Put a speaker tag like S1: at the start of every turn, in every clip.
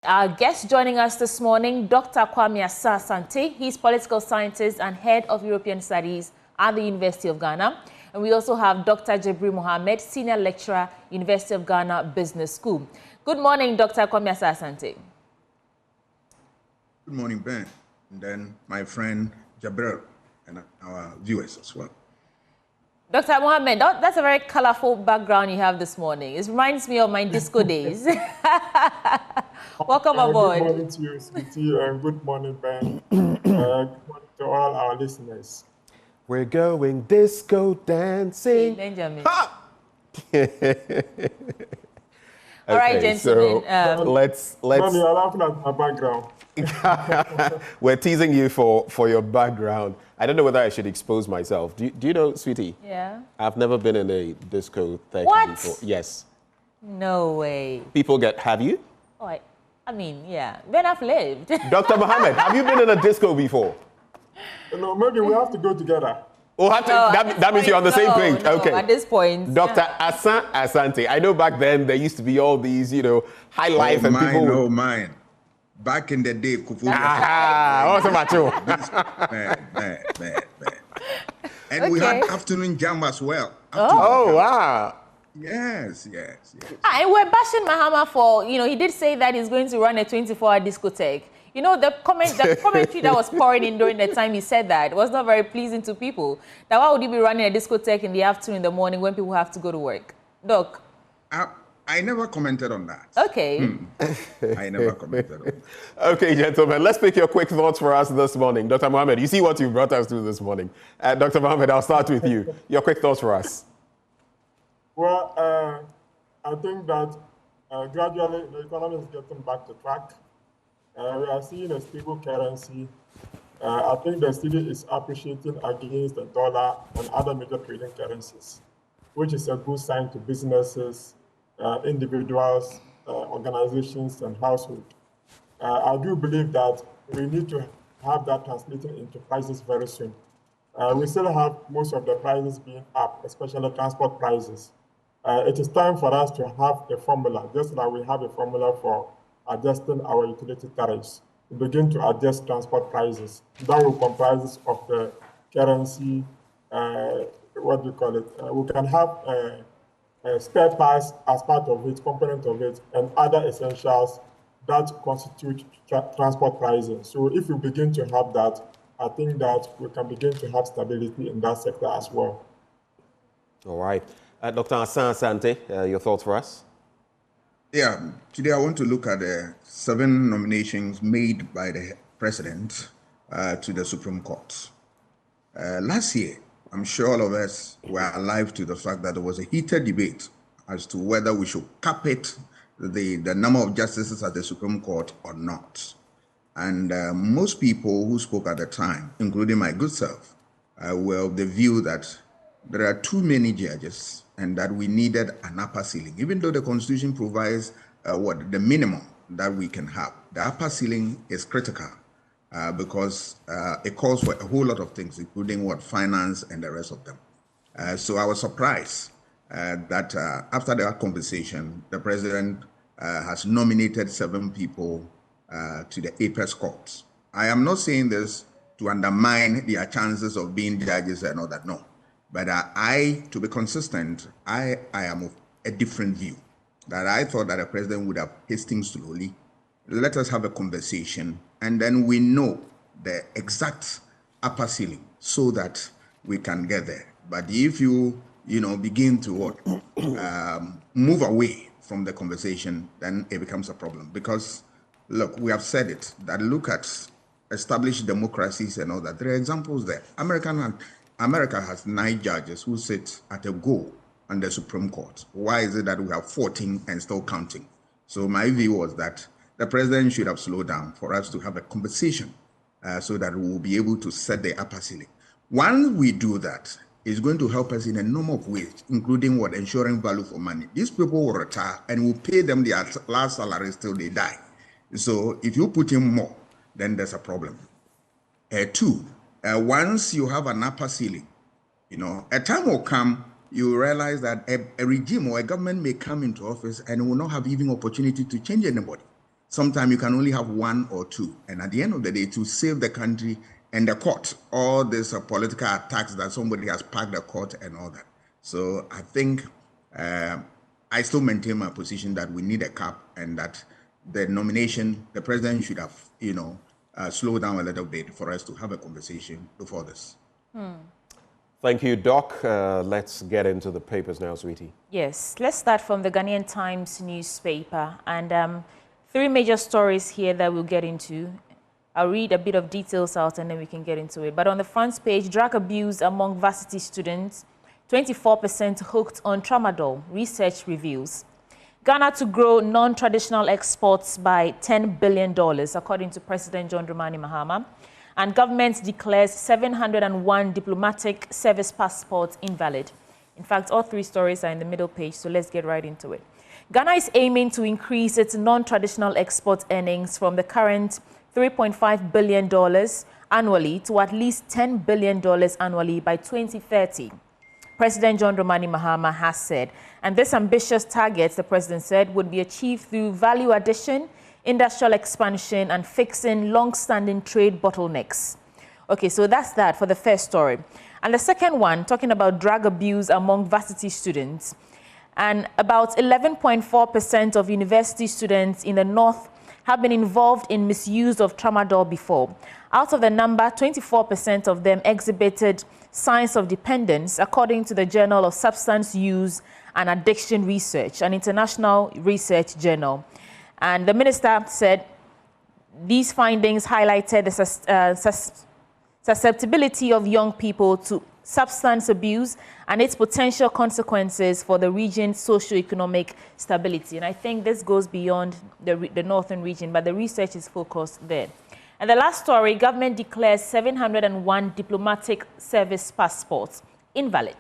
S1: Our guest joining us this morning, Dr. Kwame Asah-Asante. He's political scientist and head of European studies at the University of Ghana. And we also have Dr. Jabri Mohammed, senior lecturer, University of Ghana Business School. Good morning, Dr. Kwame Asah-Asante.
S2: Good morning, Ben, and then my friend Jabril and our viewers as well.
S1: Dr. Mohammed, that's a very colorful background you have this morning. It reminds me of my disco days. Welcome aboard.
S3: Good morning to you, Sweetie, and good morning, Ben. Good morning to all our listeners.
S4: We're going disco dancing.
S1: Hey, Benjamin.
S4: All
S1: right, gentlemen.
S4: So let's.
S3: Mommy, you're laughing at my background.
S4: We're teasing you for your background. I don't know whether I should expose myself. Do you know, Sweetie?
S1: Yeah.
S4: I've never been in a disco thing before. Yes.
S1: No way.
S4: People have you?
S1: Oh, I mean, yeah. Ben, I've lived.
S4: Dr. Mohammed, have you been in a disco before?
S3: No, maybe we have to go together.
S4: Oh, that means you're on the same page.
S1: No,
S4: okay.
S1: At this point.
S4: Dr. Asah-Asante. I know back then there used to be all these, high life and people.
S2: Oh, mine. Back in the day, Kufu.
S4: What's about you?
S2: Man. And we had afternoon jam as well.
S4: Oh, wow.
S2: Yes.
S1: And we're bashing Mahama for, he did say that he's going to run a 24-hour discotheque. You know, the commentary that was pouring in during the time he said that was not very pleasing to people. Now, why would you be running a discotheque in the afternoon, in the morning when people have to go to work? Doc?
S2: I never commented on that.
S1: Okay.
S2: I never commented on that.
S4: Okay, gentlemen, let's pick your quick thoughts for us this morning. Dr. Mohammed, you see what you brought us to this morning. Dr. Mohammed, I'll start with you. Your quick thoughts for us.
S3: Well, I think that gradually the economy is getting back to track. We are seeing a stable currency. I think the cedi is appreciating against the dollar and other major trading currencies, which is a good sign to businesses, individuals, organizations, and households. I do believe that we need to have that translated into prices very soon. We still have most of the prices being up, especially transport prices. It is time for us to have a formula, just like we have a formula for adjusting our utility tariffs. We begin to adjust transport prices. That will comprise of the currency, what do you call it? We can have spare parts as part of it, component of it, and other essentials that constitute transport pricing. So if we begin to have that, I think that we can begin to have stability in that sector as well.
S4: All right. Dr. Asah-Asante, your thoughts for us?
S2: Yeah, today I want to look at the 7 nominations made by the president to the Supreme Court. Last year, I'm sure all of us were alive to the fact that there was a heated debate as to whether we should cap it, the number of justices at the Supreme Court or not. And most people who spoke at the time, including my good self, were of the view that there are too many judges and that we needed an upper ceiling, even though the Constitution provides the minimum that we can have. The upper ceiling is critical because it calls for a whole lot of things, including finance and the rest of them. So I was surprised that after that conversation, the president has nominated 7 people to the Apex Court. I am not saying this to undermine their chances of being judges and all that, no. But to be consistent, I am of a different view. That I thought that the president would have hastened slowly. Let us have a conversation, and then we know the exact upper ceiling so that we can get there. But if you begin to move away from the conversation, then it becomes a problem. Because look, we have said it, that look at established democracies and all that. There are examples there. America has 9 judges who sit at a go on the Supreme Court. Why is it that we have 14 and still counting? So my view was that the president should have slowed down for us to have a conversation so that we will be able to set the upper ceiling. Once we do that, it's going to help us in a number of ways, including ensuring value for money. These people will retire and we'll pay them their last salaries till they die. So if you put in more, then there's a problem. 2, once you have an upper ceiling, a time will come, you realize that a regime or a government may come into office and will not have even opportunity to change anybody. sometimes you can only have one or two. And at the end of the day, to save the country and the court, all these political attacks that somebody has packed the court and all that. So I think I still maintain my position that we need a cap, and that the nomination, the president should have, slow down a little bit for us to have a conversation before this.
S4: Thank you, Doc. Let's get into the papers now, sweetie.
S1: Yes, let's start from the Ghanaian Times newspaper. And three major stories here that we'll get into. I'll read a bit of details out and then we can get into it. But on the front page, drug abuse among varsity students, 24% hooked on tramadol, research reveals. Ghana to grow non-traditional exports by $10 billion, according to President John Dramani Mahama. And government declares 701 diplomatic service passports invalid. In fact, all three stories are in the middle page, so let's get right into it. Ghana is aiming to increase its non-traditional export earnings from the current $3.5 billion annually to at least $10 billion annually by 2030. President John Dramani Mahama has said. And this ambitious target, the president said, would be achieved through value addition, industrial expansion, and fixing long-standing trade bottlenecks. Okay, so that's that for the first story. And the second one, talking about drug abuse among varsity students. And about 11.4% of university students in the North have been involved in misuse of tramadol before. Out of the number, 24% of them exhibited signs of dependence, according to the Journal of Substance Use and Addiction Research, an international research journal. And the minister said these findings highlighted the susceptibility of young people to substance abuse and its potential consequences for the region's socio-economic stability. And I think this goes beyond the northern region, but the research is focused there. And the last story, government declares 701 diplomatic service passports invalid.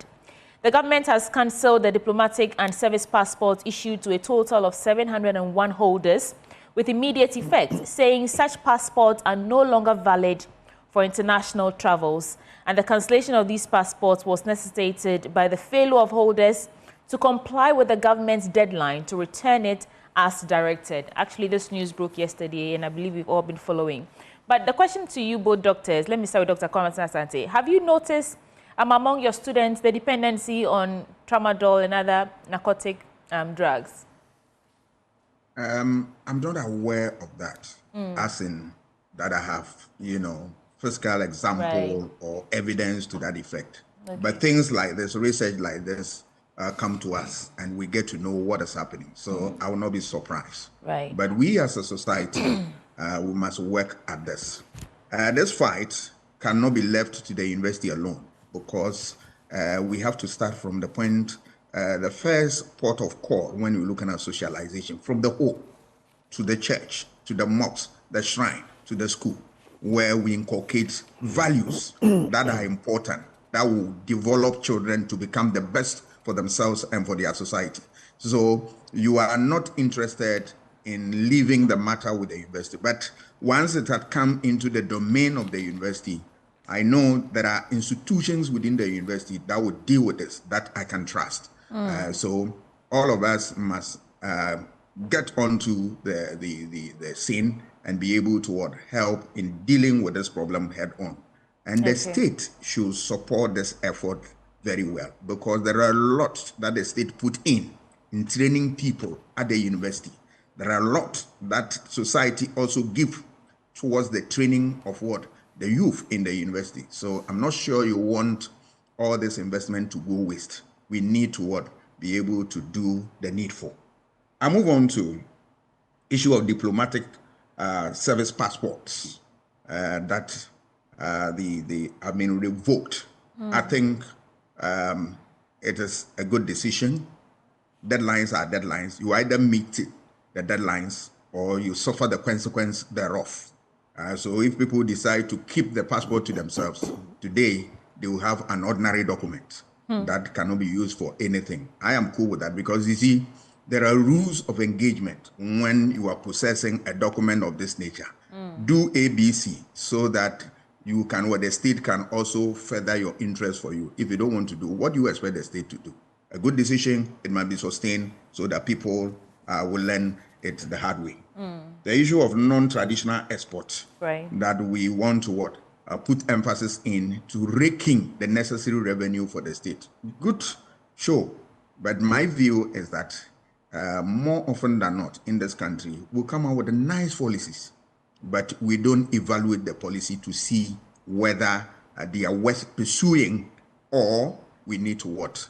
S1: The government has cancelled the diplomatic and service passports issued to a total of 701 holders with immediate effect, saying such passports are no longer valid for international travels. And the cancellation of these passports was necessitated by the failure of holders to comply with the government's deadline to return it as directed. Actually, this news broke yesterday, and I believe we've all been following. But the question to you both doctors, let me start with Dr. Kwame Asante. Have you noticed among your students the dependency on tramadol and other narcotic drugs?
S2: I'm not aware of that, as in that I have, physical example or evidence to that effect. Okay. But things like this, research like this, come to us and we get to know what is happening. So I will not be surprised.
S1: Right.
S2: But we as a society, we must work at this. This fight cannot be left to the university alone, because we have to start from the point, the first port of call when we're looking at socialization, from the home to the church, to the mosque, the shrine, to the school, where we inculcate values that are important, that will develop children to become the best for themselves and for their society. So you are not interested in leaving the matter with the university. But once it had come into the domain of the university, I know there are institutions within the university that would deal with this, that I can trust. So all of us must get onto the scene and be able to help in dealing with this problem head on. And the state should support this effort very well, because there are a lot that the state put in training people at the university. There are a lot that society also give towards the training of the youth in the university. So I'm not sure you want all this investment to go waste. We need to be able to do the needful. I move on to issue of diplomatic service passports that have been revoked. I think it is a good decision. Deadlines are deadlines. You either meet the deadlines or you suffer the consequence thereof. So if people decide to keep the passport to themselves, today they will have an ordinary document that cannot be used for anything. I am cool with that, because you see, there are rules of engagement when you are possessing a document of this nature. Do ABC so that you can, the state can also further your interest for you. If you don't want to do, what do you expect the state to do? A good decision, it might be sustained so that people will learn it the hard way. The issue of non-traditional exports
S1: Right.
S2: that we want to what? Put emphasis in to raking the necessary revenue for the state. Good, sure. But my view is that more often than not in this country, we come out with nice policies, but we don't evaluate the policy to see whether they are worth pursuing or we need to what?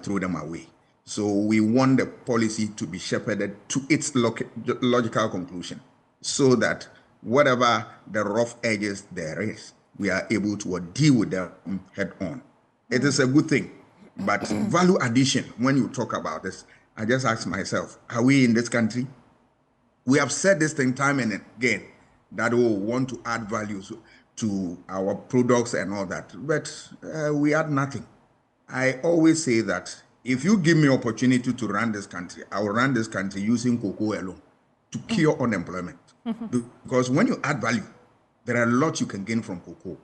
S2: Throw them away. So we want the policy to be shepherded to its logical conclusion so that whatever the rough edges there is, we are able to deal with them head on. It is a good thing, but value addition, when you talk about this, I just ask myself, are we in this country? We have said this thing time and again, that we want to add values to our products and all that, but we add nothing. I always say that if you give me opportunity to run this country, I will run this country using cocoa alone to cure unemployment. Because when you add value, there are a lot you can gain from cocoa.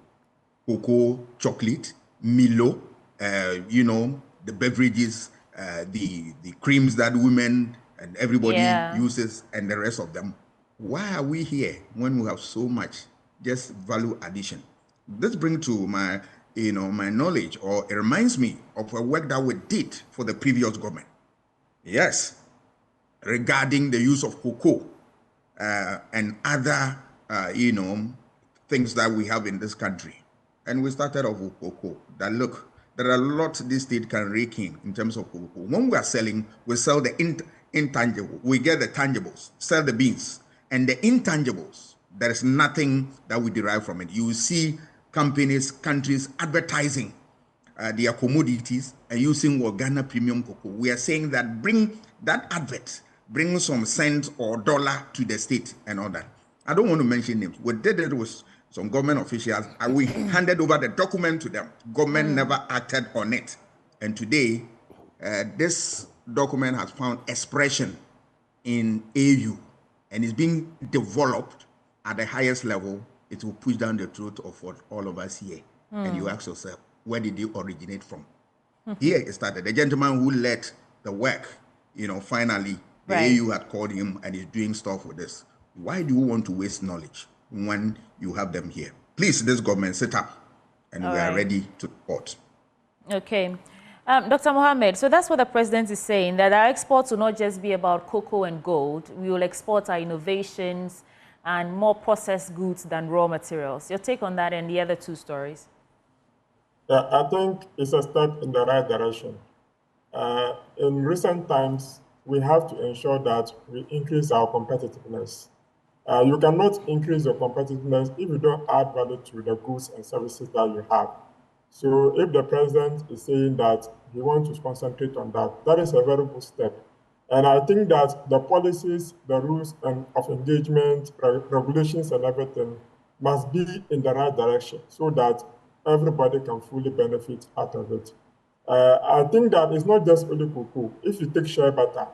S2: Cocoa, chocolate, Milo, the beverages, the creams that women and everybody uses, and the rest of them. Why are we here when we have so much just value addition? This brings to my my knowledge, or it reminds me of a work that we did for the previous government. Yes, regarding the use of cocoa and other, things that we have in this country. And we started off with cocoa. That look, there are a lot this state can rake in terms of cocoa. When we are selling, we sell the intangible. We get the tangibles, sell the beans. And the intangibles, there is nothing that we derive from it. You will see companies, countries advertising their commodities and using Ghana premium cocoa. We are saying that bring some cents or dollar to the state and all that. I don't want to mention names. We did it with some government officials and we handed over the document to them. Government never acted on it. And today, this document has found expression in AU and is being developed at the highest level. It will push down the throat of all of us here. And you ask yourself, where did it originate from? Here it started. The gentleman who led the work, finally, the AU had called him and is doing stuff with this. Why do you want to waste knowledge when you have them here? Please, this government, sit up and we are ready to report.
S1: Okay. Dr. Mohammed, so that's what the president is saying, that our exports will not just be about cocoa and gold. We will export our innovations and more processed goods than raw materials. Your take on that and the other two stories?
S3: Yeah, I think it's a step in the right direction. In recent times, we have to ensure that we increase our competitiveness. You cannot increase your competitiveness if you don't add value to the goods and services that you have. So if the president is saying that he wants to concentrate on that, that is a very good step. And I think that the policies, the rules of engagement, regulations and everything must be in the right direction so that everybody can fully benefit out of it. I think that it's not just only cocoa. If you take shea butter,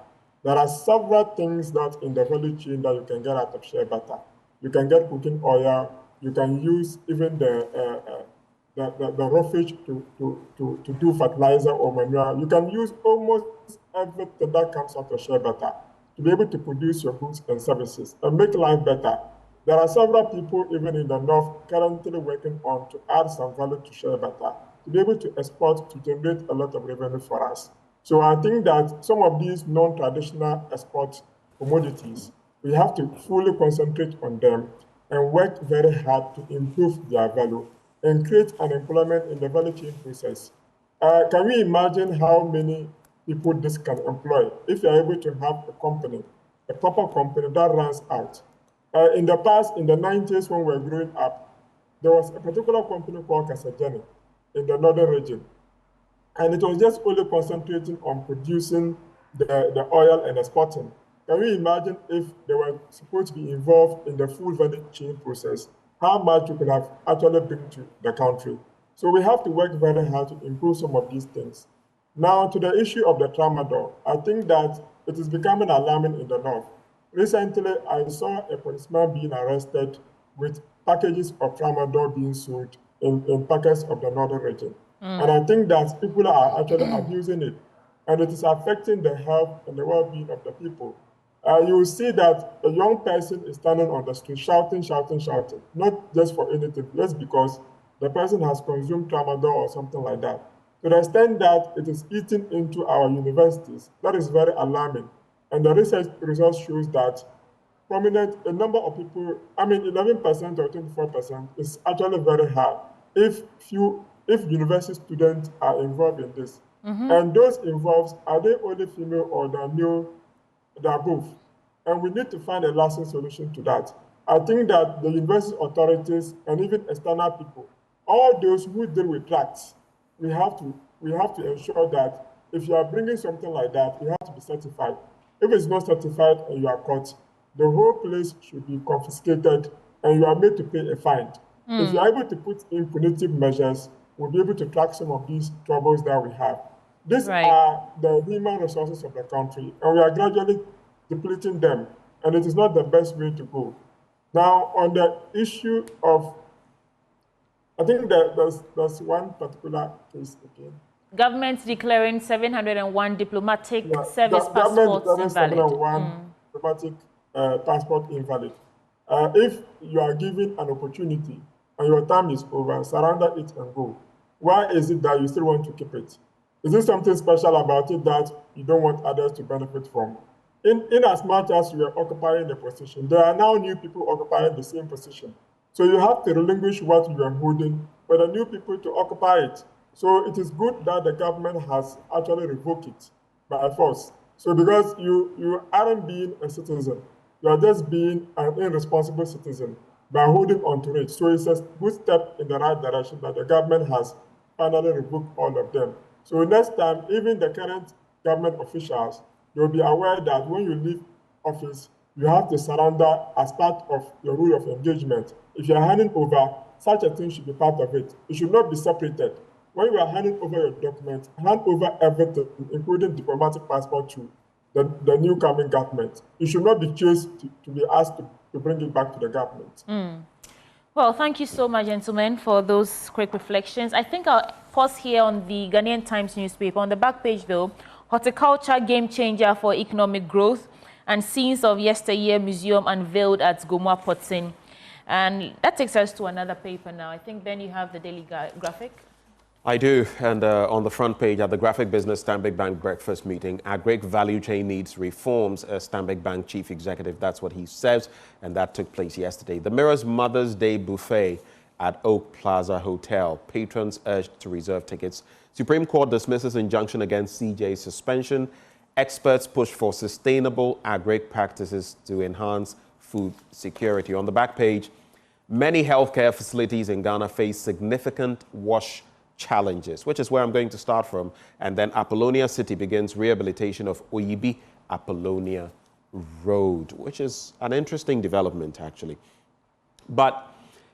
S3: there are several things that in the value chain that you can get out of shea butter. You can get cooking oil. You can use even the roughage to do fertilizer or manure. You can use almost everything that comes out of shea butter to be able to produce your goods and services and make life better. There are several people even in the north currently working on to add some value to shea butter to be able to export to generate a lot of revenue for us. So I think that some of these non-traditional export commodities, we have to fully concentrate on them and work very hard to improve their value and create unemployment in the value chain process. Can we imagine how many people this can employ if you're able to have a company, a proper company that runs out? In the past, in the 90s when we were growing up, there was a particular company called Kasajani in the northern region. And it was just only concentrating on producing the oil and exporting. Can we imagine if they were supposed to be involved in the full value chain process, how much you could have actually bring to the country? So we have to work very hard to improve some of these things. Now, to the issue of the tramadol, I think that it is becoming alarming in the north. Recently, I saw a policeman being arrested with packages of tramadol being sold in packets of the northern region. And I think that people are actually abusing it, and it is affecting the health and the well-being of the people. you will see that a young person is standing on the street shouting, not just for anything, just because the person has consumed tramadol or something like that. To the extent that it is eating into our universities, that is very alarming. And the research results shows that a number of people, 11% or 24% is actually very high if university students are involved in this. And those involved, are they only female or they're male? They're both. And we need to find a lasting solution to that. I think that the university authorities and even external people, all those who deal with drugs, we have to ensure that if you are bringing something like that, you have to be certified. If it's not certified and you are caught, the whole place should be confiscated and you are made to pay a fine. If you are able to put in punitive measures, we'll be able to track some of these troubles that we have. These are the human resources of the country, and we are gradually depleting them, and it is not the best way to go. Now, on the issue of, I think that there's one particular case again.
S1: Government declaring 701 diplomatic service passports invalid.
S3: 701 diplomatic passport invalid. If you are given an opportunity and your time is over, surrender it and go. Why is it that you still want to keep it? Is there something special about it that you don't want others to benefit from? In as much as you are occupying the position, there are now new people occupying the same position. So you have to relinquish what you are holding for the new people to occupy it. So it is good that the government has actually revoked it by force. So because you aren't being a citizen, you are just being an irresponsible citizen by holding on to it. So it's a good step in the right direction that the government has finally revoked all of them. So next time, even the current government officials, you'll be aware that when you leave office, you have to surrender as part of your rule of engagement. If you're handing over, such a thing should be part of it. It should not be separated. When you are handing over your documents, hand over everything, including diplomatic passport to the new coming government. You should not be chased to be asked to bring it back to the government.
S1: Well, thank you so much, gentlemen, for those quick reflections. I think I'll pause here on the Ghanaian Times newspaper. On the back page, though, horticulture game changer for economic growth and scenes of yesteryear museum unveiled at Gomwa Potsin. And that takes us to another paper now. I think, Ben, you have the Daily Graphic.
S4: I do, and on the front page at the Graphic Business Stanbic Bank breakfast meeting, Agric value chain needs reforms, Stanbic Bank chief executive, that's what he says, and that took place yesterday. The Mirror's Mother's Day buffet at Oak Plaza Hotel. Patrons urged to reserve tickets. Supreme Court dismisses injunction against CJ's suspension. Experts push for sustainable Agric practices to enhance food security. On the back page, many healthcare facilities in Ghana face significant wash challenges, which is where I'm going to start from. And then Apollonia City begins rehabilitation of Oyibi Apollonia Road, which is an interesting development, actually. But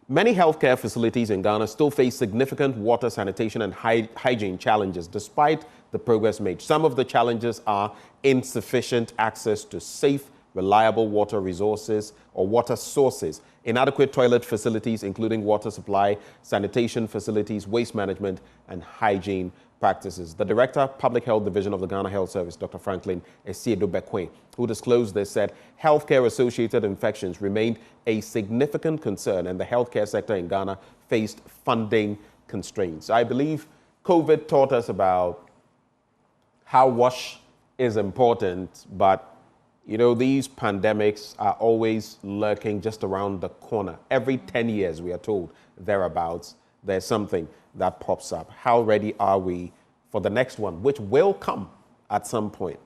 S4: many healthcare facilities in Ghana still face significant water, sanitation, and hygiene challenges, despite the progress made. Some of the challenges are insufficient access to safe, reliable water resources or water sources, inadequate toilet facilities, including water supply, sanitation facilities, waste management, and hygiene practices. The Director, Public Health Division of the Ghana Health Service, Dr. Franklin Esiedo-Bekwe, who disclosed this, said healthcare-associated infections remained a significant concern, and the healthcare sector in Ghana faced funding constraints. I believe COVID taught us about how WASH is important, but you know, these pandemics are always lurking just around the corner. Every 10 years, we are told, thereabouts, there's something that pops up. How ready are we for the next one, which will come at some point?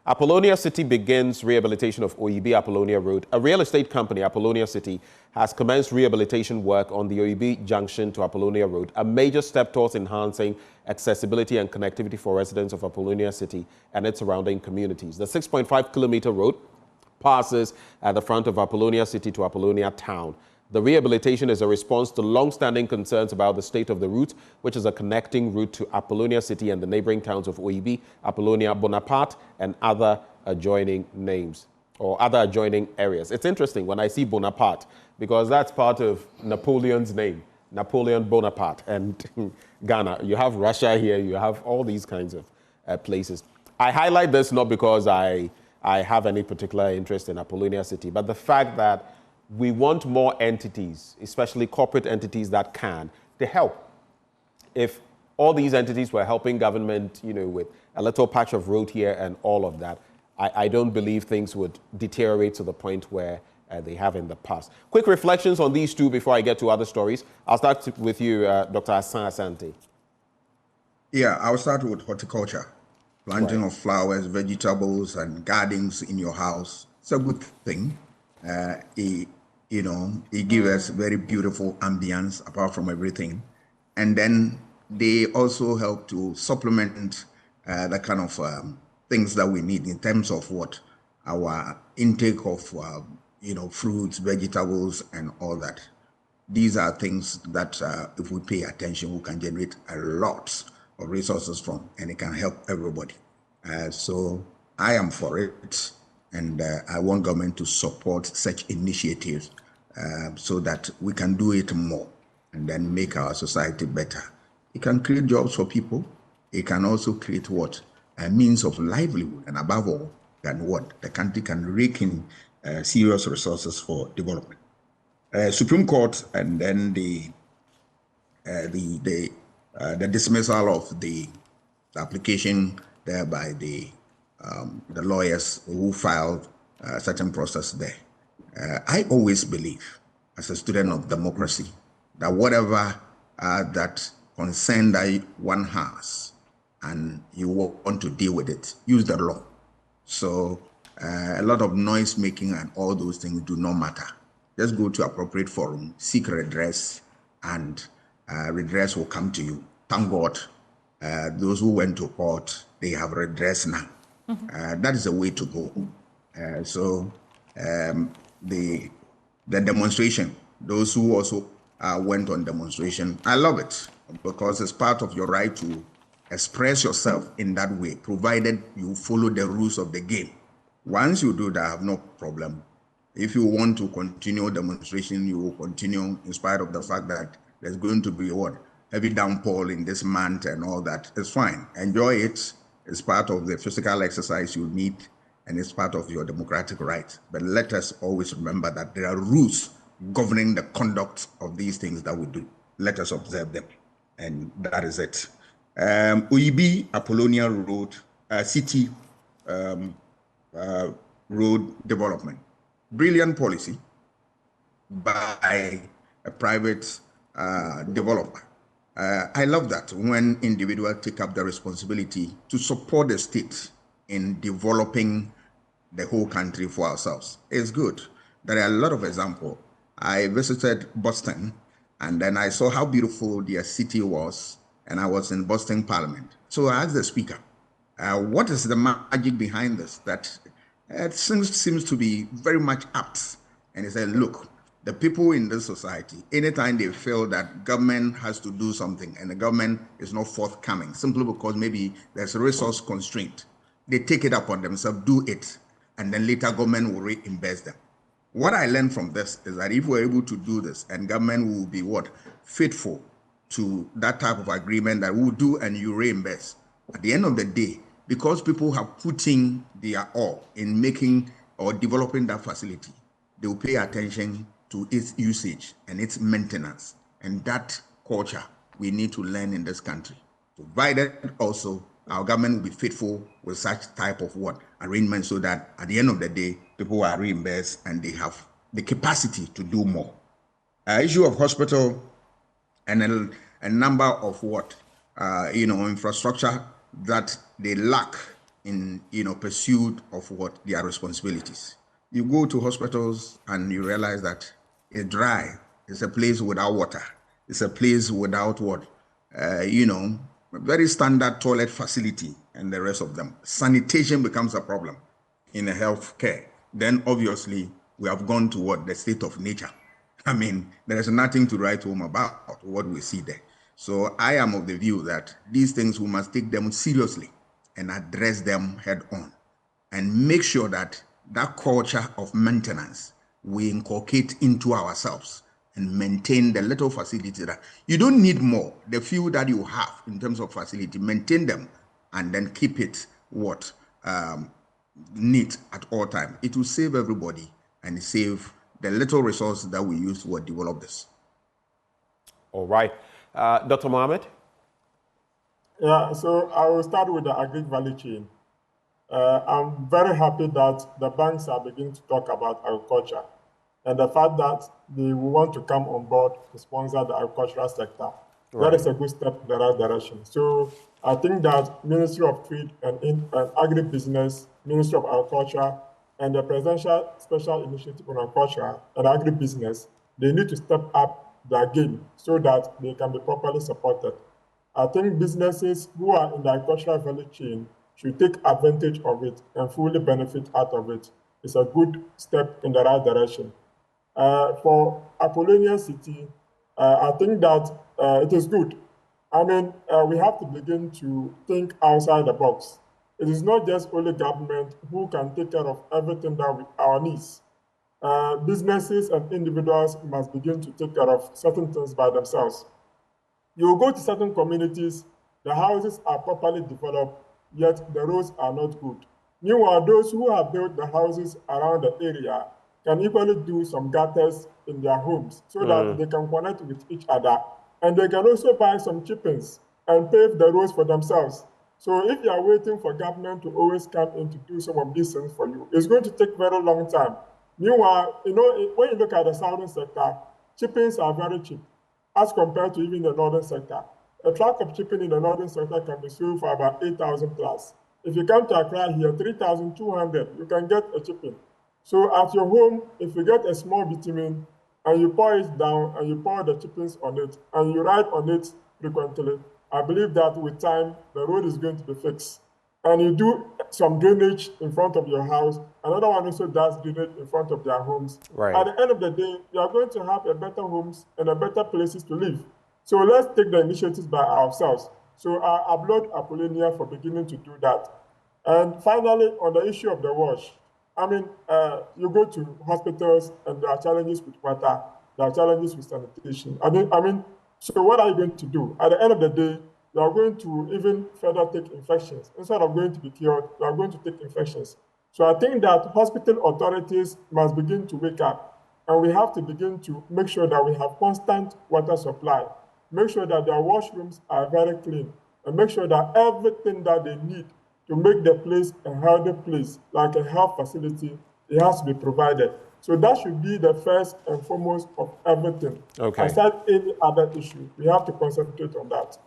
S4: Apollonia City begins rehabilitation of Oyibi Apollonia Road. A real estate company, Apollonia City, has commenced rehabilitation work on the Oyibi Junction to Apollonia Road, a major step towards enhancing accessibility and connectivity for residents of Apollonia City and its surrounding communities. The 6.5-kilometer road passes at the front of Apollonia City to Apollonia Town. The rehabilitation is a response to long-standing concerns about the state of the route, which is a connecting route to Apollonia City and the neighboring towns of Oyibi, Apollonia, Bonaparte, and other adjoining names or other adjoining areas. It's interesting when I see Bonaparte because that's part of Napoleon's name, Napoleon Bonaparte. And Ghana, you have Russia here, you have all these kinds of places. I highlight this not because I I have any particular interest in Apollonia City, but the fact that we want more entities, especially corporate entities that can, to help. If all these entities were helping government, with a little patch of road here and all of that, I don't believe things would deteriorate to the point where they have in the past. Quick reflections on these two before I get to other stories. I'll start with you, Dr. Hassan Asante.
S2: Yeah, I'll start with horticulture. Planting of flowers, vegetables, and gardens in your house. It's a good thing. It gives us very beautiful ambience apart from everything. And then they also help to supplement the kind of things that we need in terms of what our intake of, fruits, vegetables, and all that. These are things that if we pay attention, we can generate a lot of resources from, and it can help everybody. So I am for it, and I want government to support such initiatives so that we can do it more and then make our society better. It can create jobs for people. It can also create what? A means of livelihood, and above all, than what? The country can rake in serious resources for development. Supreme Court, and then the dismissal of the application there by the lawyers who filed a certain process there. I always believe, as a student of democracy, that whatever that concern that one has, and you want to deal with it, use the law. So a lot of noise making and all those things do not matter. Just go to appropriate forum, seek redress, and redress will come to you. Thank God, those who went to court, they have redress now. That is the way to go. So the demonstration, those who also went on demonstration, I love it because it's part of your right to express yourself in that way, provided you follow the rules of the game. Once you do that, I have no problem. If you want to continue demonstration, you will continue in spite of the fact that there's going to be heavy downpour in this month and all that. It's fine. Enjoy it. It's part of the physical exercise you need, and it's part of your democratic right. But let us always remember that there are rules governing the conduct of these things that we do. Let us observe them. And that is it. Oyibi Apollonia Road, City Road Development. Brilliant policy by a private developer. I love that when individuals take up the responsibility to support the state in developing the whole country for ourselves. It's good. There are a lot of examples. I visited Boston, and then I saw how beautiful their city was, and I was in Boston Parliament. So I asked the speaker, what is the magic behind this? That it seems to be very much apt. And he said, look, the people in this society, anytime they feel that government has to do something and the government is not forthcoming, simply because maybe there's a resource constraint, they take it upon themselves, do it, and then later government will reimburse them. What I learned from this is that if we're able to do this, and government will be faithful to that type of agreement that we'll do and you reimburse, at the end of the day, because people have put in their all in making or developing that facility, they will pay attention to its usage and its maintenance. And that culture we need to learn in this country. Provided also our government will be faithful with such type of arrangement, so that at the end of the day, people are reimbursed and they have the capacity to do more. Issue of hospital and a number of infrastructure that they lack in pursuit of their responsibilities. You go to hospitals and you realize that it's dry. It's a place without water. It's a place without very standard toilet facility and the rest of them. Sanitation becomes a problem in the health care. Then obviously we have gone to the state of nature. I mean, there is nothing to write home about what we see there. So I am of the view that these things, we must take them seriously and address them head on and make sure that that culture of maintenance we inculcate into ourselves and maintain the little facility that you don't need more. The few that you have in terms of facility, maintain them and then keep it neat at all times. It will save everybody and save the little resources that we use to develop this.
S4: All right. Dr. Mohammed?
S3: Yeah, so I will start with the agri value chain. I'm very happy that the banks are beginning to talk about agriculture and the fact that they will want to come on board to sponsor the agricultural sector. Right. That is a good step in the right direction. So I think that Ministry of Trade and Agribusiness, Ministry of Agriculture, and the Presidential Special Initiative on Agriculture and Agribusiness, they need to step up their game so that they can be properly supported. I think businesses who are in the agricultural value chain should take advantage of it and fully benefit out of it. It's a good step in the right direction. For Apollonia City, I think that it is good. I mean, we have to begin to think outside the box. It is not just only government who can take care of everything that our needs. Businesses and individuals must begin to take care of certain things by themselves. You go to certain communities, the houses are properly developed, yet the roads are not good. Meanwhile, those who have built the houses around the area can equally do some gutters in their homes so that they can connect with each other. And they can also buy some chippings and pave the roads for themselves. So if you are waiting for government to always come in to do some of these things for you, it's going to take a very long time. Meanwhile, you know, when you look at the southern sector, chippings are very cheap as compared to even the northern sector. A truck of chipping in the northern sector can be sold for about 8,000 plus. If you come to Accra here, 3,200, you can get a chipping. So at your home, if you get a small bitumen and you pour it down and you pour the chippings on it and you ride on it frequently, I believe that with time, the road is going to be fixed. And you do some drainage in front of your house. Another one also does drainage in front of their homes. Right. At the end of the day, you are going to have a better homes and a better places to live. So let's take the initiatives by ourselves. So I applaud Apollonia for beginning to do that. And finally, on the issue of the wash, I mean, you go to hospitals and there are challenges with water, there are challenges with sanitation. I mean, so what are you going to do? At the end of the day, you are going to even further take infections. Instead of going to be cured, you are going to take infections. So I think that hospital authorities must begin to wake up, and we have to begin to make sure that we have constant water supply, make sure that their washrooms are very clean, and make sure that everything that they need to make the place a healthy place, like a health facility, it has to be provided. So that should be the first and foremost of everything. Okay. Aside any other issue, we have to concentrate on that.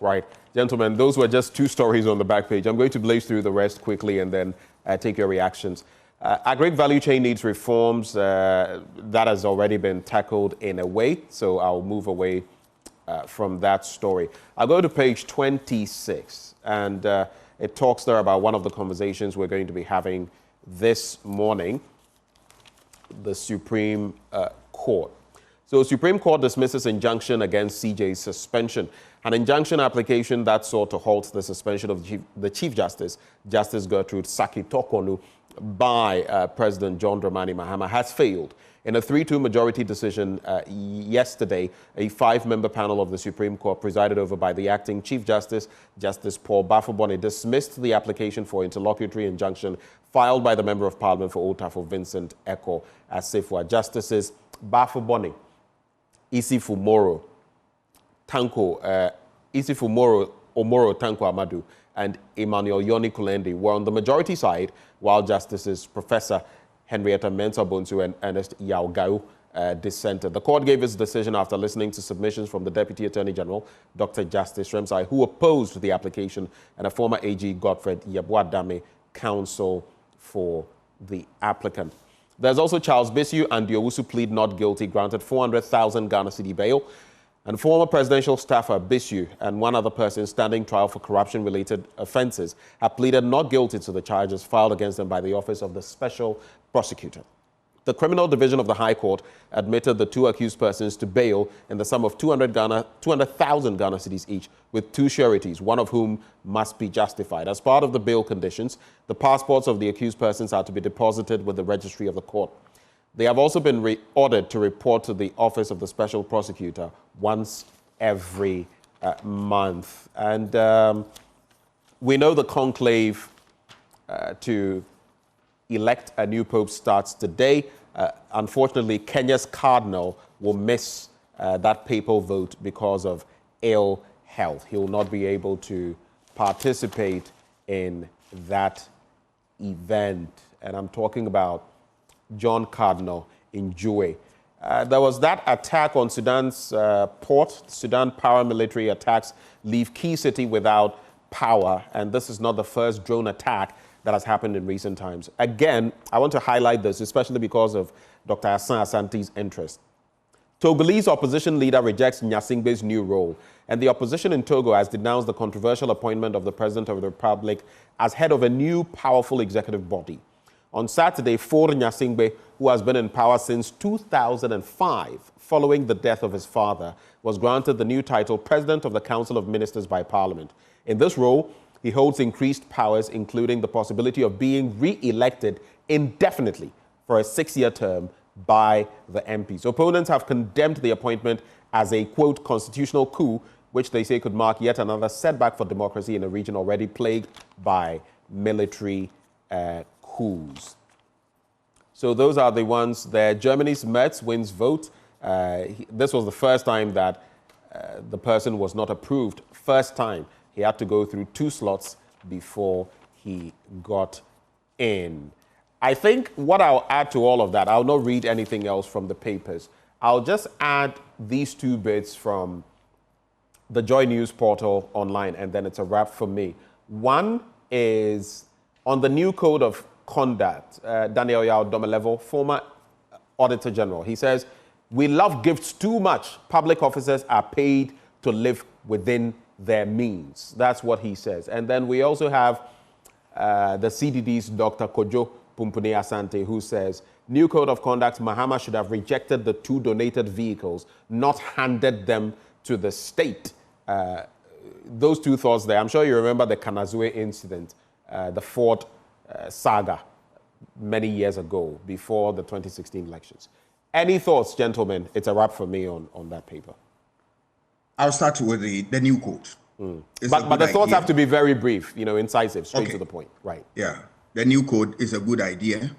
S4: Right. Gentlemen, those were just two stories on the back page. I'm going to blaze through the rest quickly and then take your reactions. Agri value chain needs reforms. That has already been tackled in a way, so I'll move away from that story. I'll go to page 26, and it talks there about one of the conversations we're going to be having this morning, the Supreme Court. So Supreme Court dismisses injunction against CJ's suspension. An injunction application that sought to halt the suspension of the Chief Justice, Justice Gertrude Saki-Tokonu, by President John Dramani Mahama has failed. In a 3-2 majority decision yesterday, a 5-member panel of the Supreme Court, presided over by the acting Chief Justice, Justice Paul Bafoboni, dismissed the application for interlocutory injunction filed by the Member of Parliament for Otafo, Vincent Eko, as Sefwa. Justices Bafoboni, Isifumoro, Omoro Tanko Amadu, and Emmanuel Yoni Kulendi were on the majority side, while Justices Professor Henrietta Mensah-Bonsu and Ernest Yaogau dissented. The court gave its decision after listening to submissions from the Deputy Attorney General, Dr. Justice Remsai, who opposed the application, and a former AG, Godfred Yeboadame, counsel for the applicant. There's also Charles Bissiu and Diowusu plead not guilty, granted 400,000 Ghana cedi bail. And former presidential staffer Bissiu and one other person standing trial for corruption-related offences have pleaded not guilty to the charges filed against them by the Office of the Special Prosecutor. The Criminal Division of the High Court admitted the 2 accused persons to bail in the sum of 200,000 Ghana cedis each, with 2 sureties, one of whom must be justified. As part of the bail conditions, the passports of the accused persons are to be deposited with the registry of the court. They have also been ordered to report to the Office of the Special Prosecutor once every month. And we know the conclave to elect a new pope starts today. Unfortunately, Kenya's cardinal will miss that papal vote because of ill health. He will not be able to participate in that event. And I'm talking about John Cardinal in Jue. There was that attack on Sudan's port. Sudan paramilitary attacks leave key city without power. And this is not the first drone attack that has happened in recent times. Again, I want to highlight this, especially because of Dr. Hassan Asante's interest. Togolese opposition leader rejects Nyasingbe's new role, and the opposition in Togo has denounced the controversial appointment of the President of the Republic as head of a new powerful executive body. On Saturday, Faure Nyasingbe, who has been in power since 2005, following the death of his father, was granted the new title President of the Council of Ministers by Parliament. In this role, he holds increased powers, including the possibility of being re-elected indefinitely for a 6-year term by the MPs. Opponents have condemned the appointment as a, quote, constitutional coup, which they say could mark yet another setback for democracy in a region already plagued by military coups. So those are the ones there. Germany's Merz wins vote. This was the first time that the person was not approved. First time. He had to go through 2 slots before he got in. I think what I'll add to all of that, I'll not read anything else from the papers. I'll just add these 2 bits from the Joy News portal online, and then it's a wrap for me. One is on the new code of conduct. Daniel Yao Domelevo, former Auditor General, he says, "We love gifts too much. Public officers are paid to live within their means." That's what he says. And then we also have the CDD's Dr. Kojo Pumpuni Asante, who says, new code of conduct, Mahama should have rejected the 2 donated vehicles, not handed them to the state. Those 2 thoughts there. I'm sure you remember the Kanazue incident, the Ford saga many years ago, before the 2016 elections. Any thoughts, gentlemen? It's a wrap for me on that paper.
S2: I'll start with the new code.
S4: But the thoughts have to be very brief, incisive, straight to the point. Right.
S2: Yeah. The new code is a good idea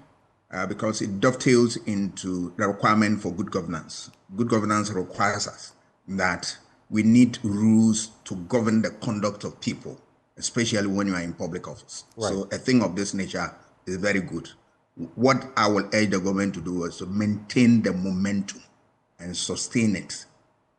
S2: because it dovetails into the requirement for good governance. Good governance requires us that we need rules to govern the conduct of people, especially when you are in public office. Right. So a thing of this nature is very good. What I will urge the government to do is to maintain the momentum and sustain it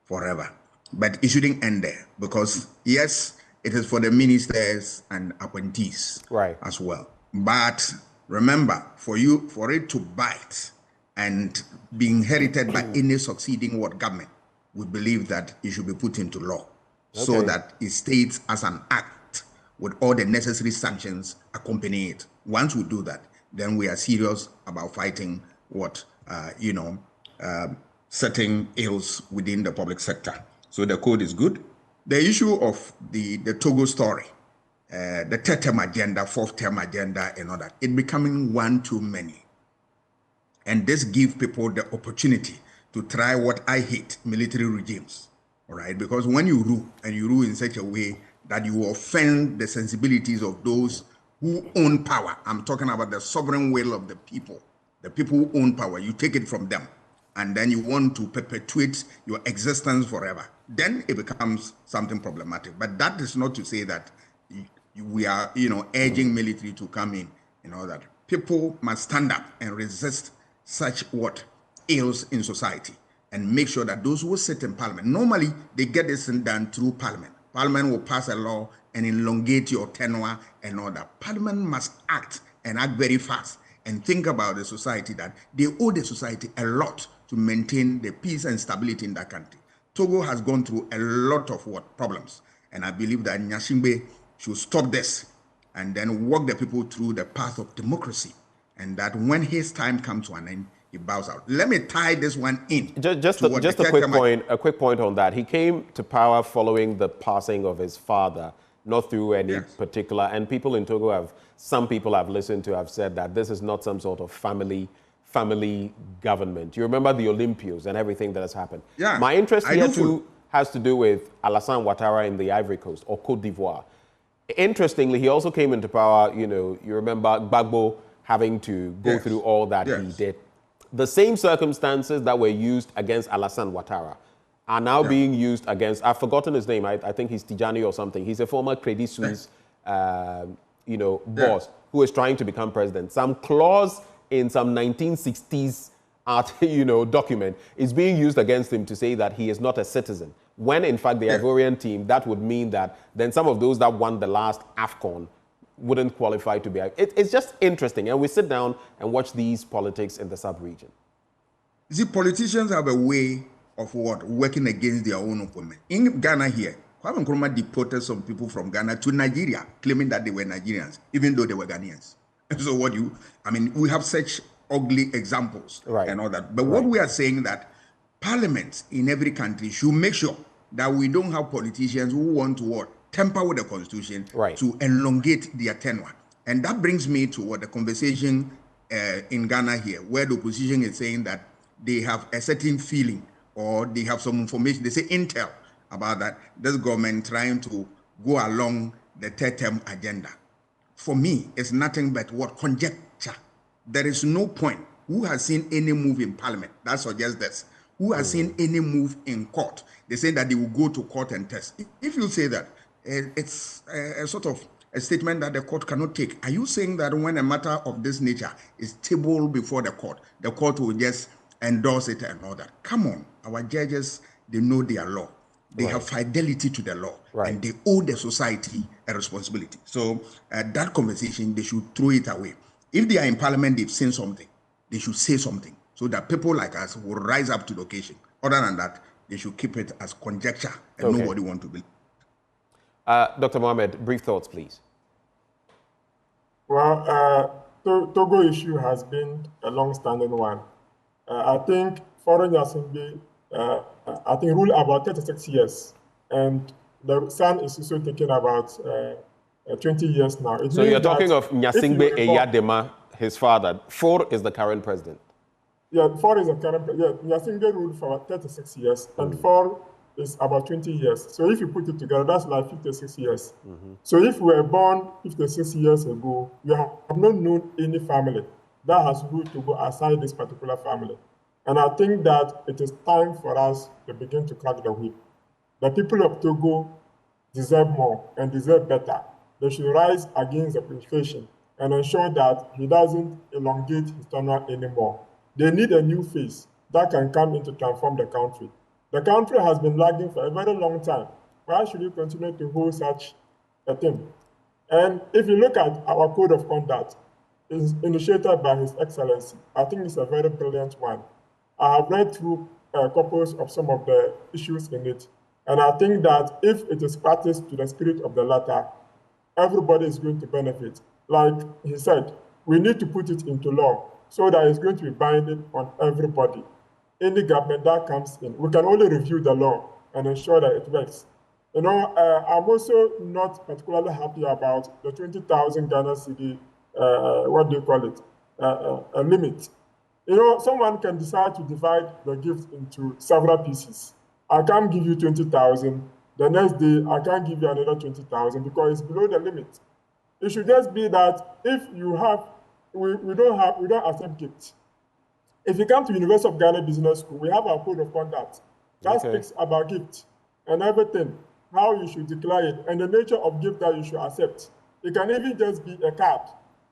S2: forever. But it shouldn't end there because, yes, it is for the ministers and appointees as well. But remember, for it to bite and be inherited by any succeeding government, we believe that it should be put into law so that it stays as an act with all the necessary sanctions accompanying it. Once we do that, then we are serious about fighting certain ills within the public sector. So the code is good. The issue of the Togo story, the 3rd term agenda, 4th term agenda, and all that, it becoming one too many. And this gives people the opportunity to try what I hate, military regimes, all right? Because when you rule, and you rule in such a way that you offend the sensibilities of those who own power, I'm talking about the sovereign will of the people who own power, you take it from them, and then you want to perpetuate your existence forever, then it becomes something problematic. But that is not to say that we are, urging military to come in and all that. People must stand up and resist such ills in society and make sure that those who sit in parliament, normally they get this done through parliament. Parliament will pass a law and elongate your tenure and all that. Parliament must act and act very fast and think about the society, that they owe the society a lot to maintain the peace and stability in that country. Togo has gone through a lot of problems, and I believe that Nyasingbe should stop this and then walk the people through the path of democracy, and that when his time comes to an end, he bows out. Let me tie this one in.
S4: Just a quick point on that. He came to power following the passing of his father, not through any particular, and people in Togo some people I've listened to have said that this is not some sort of family government. You remember the Olympios and everything that has happened. Yeah, my interest here too has to do with Alassane Ouattara in the Ivory Coast, or Côte d'Ivoire. Interestingly, he also came into power, you remember Gbagbo having to go through all that he did. The same circumstances that were used against Alassane Ouattara are now being used against, I've forgotten his name, I think he's Tijani or something. He's a former Credit Suisse, boss who is trying to become president. Some clause in some 1960s document is being used against him to say that he is not a citizen. When in fact the Ivorian team, that would mean that then some of those that won the last AFCON wouldn't qualify to be. It's just interesting, and we sit down and watch these politics in the sub-region.
S2: You see, politicians have a way of working against their own opponent. In Ghana here, Kwame Nkrumah deported some people from Ghana to Nigeria, claiming that they were Nigerians, even though they were Ghanaians. So we have such ugly examples and all that. But what we are saying that parliaments in every country should make sure that we don't have politicians who want to temper with the constitution to elongate their tenure. And that brings me to the conversation in Ghana here, where the opposition is saying that they have a certain feeling or they have some information, they say intel about that, this government trying to go along the third term agenda. For me, it's nothing but conjecture. There is no point. Who has seen any move in parliament that suggests this? Who has seen any move in court? They say that they will go to court and test. If you say that, it's a sort of a statement that the court cannot take. Are you saying that when a matter of this nature is tabled before the court will just endorse it and all that? Come on, our judges, they know their law. They have fidelity to the law, and they owe the society a responsibility. So that conversation, they should throw it away. If they are in parliament, they've seen something, they should say something so that people like us will rise up to the occasion. Other than that, they should keep it as conjecture and nobody want to believe.
S4: Dr. Mohammed, brief thoughts, please.
S3: Well, Togo issue has been a long-standing one. I think foreign Yasingbe, ruled about 36 years, and the son is also taking about 20 years now. So
S4: you're talking of Nyasingbe Eyadema, his father. Four is the current president.
S3: Yeah, Four is the current president. Yeah, Nyasingbe ruled for 36 years, and Four is about 20 years. So if you put it together, that's like 56 years. So if we were born 56 years ago, we have not known any family that has ruled to go aside this particular family. And I think that it is time for us to begin to crack the whip. The people of Togo deserve more and deserve better. They should rise against the purification and ensure that he doesn't elongate his tenure anymore. They need a new face that can come in to transform the country. The country has been lagging for a very long time. Why should we continue to hold such a thing? And if you look at our code of conduct, it's initiated by His Excellency. I think it's a very brilliant one. I have read through couples of some of the issues in it, and I think that if it is practiced to the spirit of the latter, everybody is going to benefit. Like he said, we need to put it into law so that it's going to be binding on everybody. Any government that comes in, we can only review the law and ensure that it works. I'm also not particularly happy about the 20,000 Ghana cedi, a limit. Someone can decide to divide the gift into several pieces. I can't give you 20,000. The next day, I can't give you another 20,000 because it's below the limit. It should just be that if you have, we don't accept gifts. If you come to University of Ghana Business School, we have our code of conduct that speaks about gift and everything, how you should declare it, and the nature of gift that you should accept. It can even just be a card,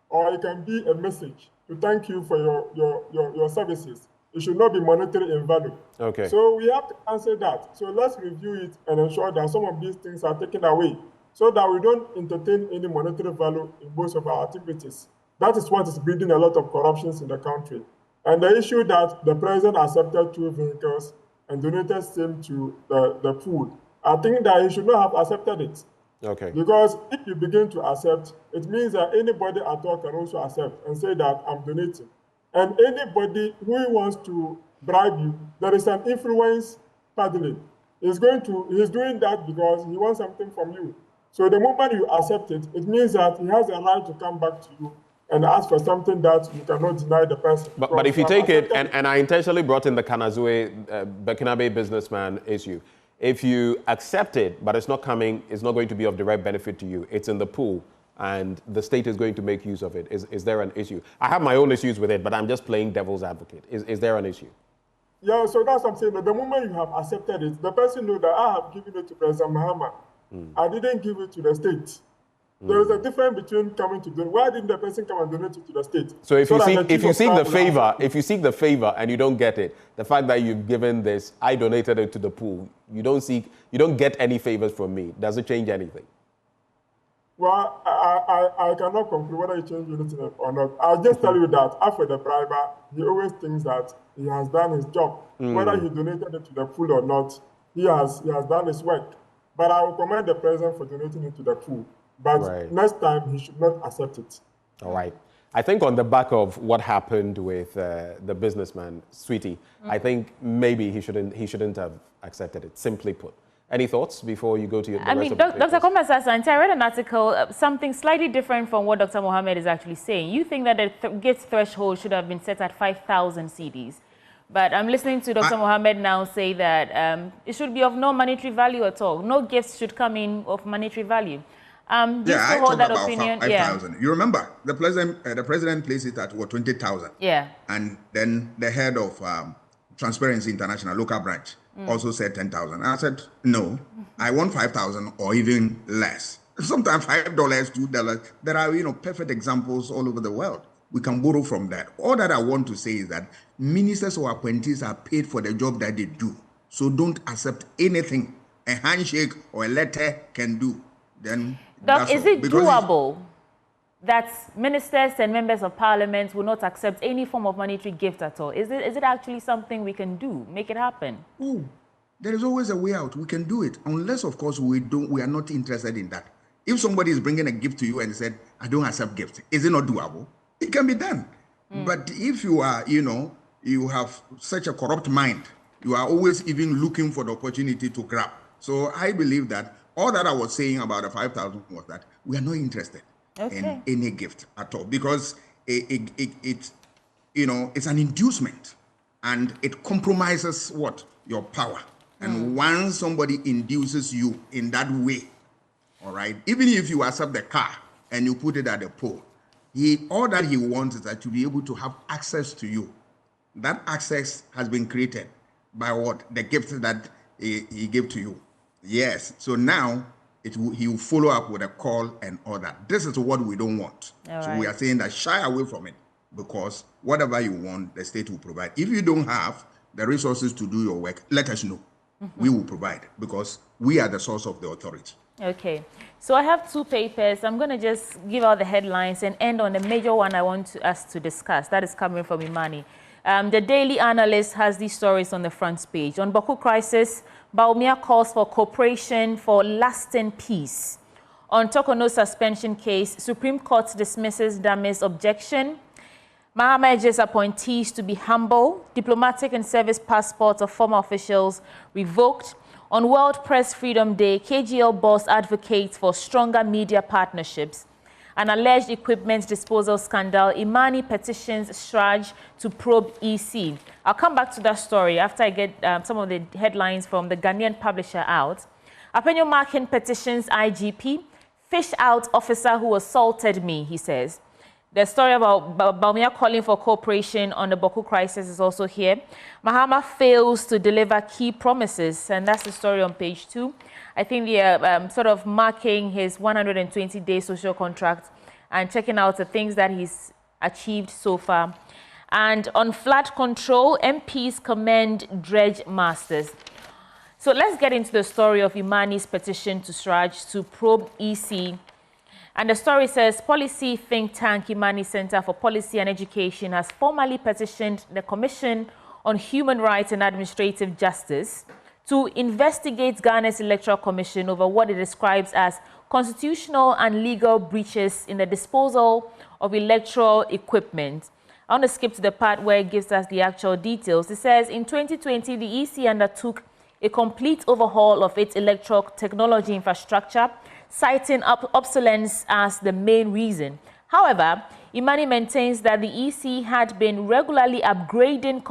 S3: or it can be a message to thank you for your services. It should not be monetary in value.
S4: Okay.
S3: So we have to answer that. So let's review it and ensure that some of these things are taken away so that we don't entertain any monetary value in most of our activities. That is what is breeding a lot of corruptions in the country. And the issue that the president accepted 2 vehicles and donated same to the food, I think that he should not have accepted it.
S4: Okay.
S3: Because if you begin to accept, it means that anybody at all can also accept and say that I'm donating. And anybody who wants to bribe you, there is an influence peddling. He's doing that because he wants something from you. So the moment you accept it, it means that he has a right to come back to you and ask for something that you cannot deny the person.
S4: But if you take it, and I intentionally brought in the Kanazue Burkinabe businessman issue, If you accept it, but it's not coming, it's not going to be of direct benefit to you, it's in the pool, and the state is going to make use of it, is there an issue? I have my own issues with it, but I'm just playing devil's advocate. Is there an issue?
S3: Yeah, so that's what I'm saying. The moment you have accepted it, the person knows that I have given it to President Mahama. I didn't give it to the state. There is a difference between coming to donate. Why didn't the person come and donate it to the state?
S4: So if you seek the favor and you don't get it, the fact that you've given this, I donated it to the pool, you don't get any favors from me. Does it change anything?
S3: Well, I cannot conclude whether he changed anything or not. I'll just tell you that after the briber, he always thinks that he has done his job. Whether he donated it to the pool or not, he has done his work. But I will commend the president for donating it to the pool. But next time, he should not accept it.
S4: All right. I think on the back of what happened with the businessman, Sweetie, I think maybe he shouldn't have accepted it, simply put. Any thoughts before you go to your
S1: I mean, Dr. Kwame Asah-Asante, I read an article, something slightly different from what Dr. Mohammed is actually saying. You think that the gift threshold should have been set at 5,000 cedis. But I'm listening to Dr. Mohammed now say that it should be of no monetary value at all. No gifts should come in of monetary value. Do you still hold that opinion?
S2: 5,000. You remember the president placed it at 20,000.
S1: Yeah.
S2: And then the head of Transparency International local branch also said 10,000. I said no, I want 5,000 or even less. Sometimes $5, $2. There are perfect examples all over the world. We can borrow from that. All that I want to say is that ministers or appointees are paid for the job that they do. So don't accept anything a handshake or a letter can do. Then.
S1: Doc, is it doable that ministers and members of parliament will not accept any form of monetary gift at all? Is it actually something we can do, make it happen?
S2: Oh, there is always a way out. We can do it, unless, of course, we are not interested in that. If somebody is bringing a gift to you and said, I don't accept gifts, is it not doable? It can be done. But if you are, you have such a corrupt mind, you are always even looking for the opportunity to grab. So I believe that all that I was saying about the 5,000 was that we are not interested in any gift at all, because it's an inducement and it compromises your power. And once somebody induces you in that way, all right, even if you accept the car and you put it at the pole, all that he wants is that to be able to have access to you. That access has been created by the gift that he gave to you. Yes. So now he will follow up with a call and all that. This is what we don't want. So we are saying that shy away from it, because whatever you want, the state will provide. If you don't have the resources to do your work, let us know. We will provide, because we are the source of the authority.
S1: Okay. So I have two papers. I'm going to just give out the headlines and end on the major one I want us to discuss. That is coming from Imani. The Daily Analyst has these stories on the front page. On Boko crisis, Bawumia calls for cooperation for lasting peace. On Tokono suspension case, Supreme Court dismisses Dame's objection. Mahama urges appointees to be humble. Diplomatic and service passports of former officials revoked. On World Press Freedom Day, KGL boss advocates for stronger media partnerships. An alleged equipment disposal scandal, Imani petitions Sraj to probe EC. I'll come back to that story after I get some of the headlines from the Ghanaian publisher out. Apenyo Markin petitions IGP, fish out officer who assaulted me, he says. The story about Bawumia calling for cooperation on the Boko crisis is also here. Mahama fails to deliver key promises, and that's the story on page 2. I think they are sort of marking his 120-day social contract and checking out the things that he's achieved so far. And on flood control, MPs commend dredge masters. So let's get into the story of Imani's petition to Sraj to probe EC. And the story says, policy think tank Imani Center for Policy and Education has formally petitioned the Commission on Human Rights and Administrative Justice to investigate Ghana's Electoral Commission over what it describes as constitutional and legal breaches in the disposal of electoral equipment. I want to skip to the part where it gives us the actual details. It says, in 2020, the EC undertook a complete overhaul of its electoral technology infrastructure, citing obsolescence as the main reason. However, Imani maintains that the EC had been regularly upgrading